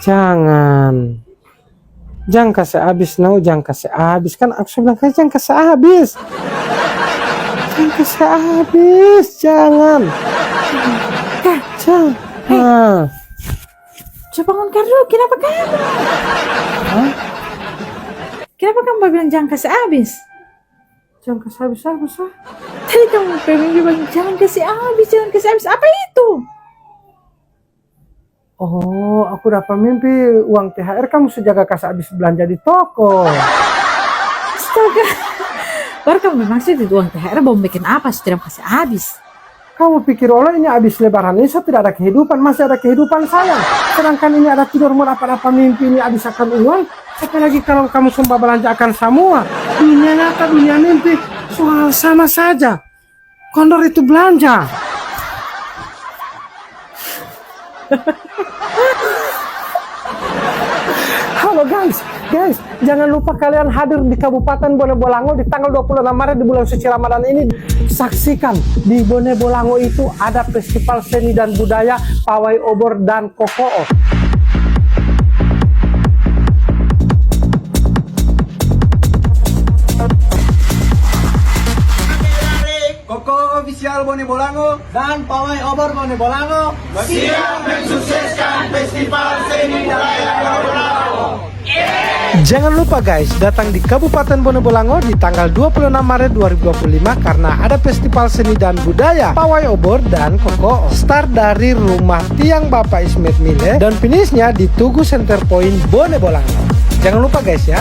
Jangan. Jangan kasih habis, jangan kasih habis. Kan aku bilang kan jangan kasih habis. Jangan kasih habis, jangan. Jangan. Coba bangun dulu, kenapa kamu? Hah? Kenapa kamu bilang jangan kasih habis? Jangan kasih habis apa sih? Tadi kamu bilang jangan kasih habis, jangan kasih habis. Apa itu? Oh, aku dapat mimpi uang THR kamu sejaga kasih habis belanja di toko. Astaga. Baru kamu bermaksud itu uang THR mau bikin apa setelah kasih habis? Kamu pikir Allah ini habis lebaran ini saya tidak ada kehidupan, masih ada kehidupan saya. Sedangkan ini ada tidur mau apa-apa mimpi ini habis akan uang. Apalagi kalau kamu sumpah belanja akan semua. Dunia nyata, dunia mimpi, soal sama saja. Kondor itu belanja. Halo guys, jangan lupa kalian hadir di Kabupaten Bone Bolango di tanggal 26 Maret di bulan suci Ramadan ini. Saksikan di Bone Bolango itu ada festival seni dan budaya pawai obor dan kokoo. Koko ofisial Bone Bolango dan pawai obor Bone Bolango siap mensukseskan festival seni budaya Bone Bolango. Jangan lupa guys, datang di Kabupaten Bone Bolango di tanggal 26 Maret 2025 karena ada festival seni dan budaya pawai obor dan kokoo. Start dari rumah tiang Bapak Ismet Mile dan finishnya di Tugu Center Point Bone Bolango. Jangan lupa guys ya.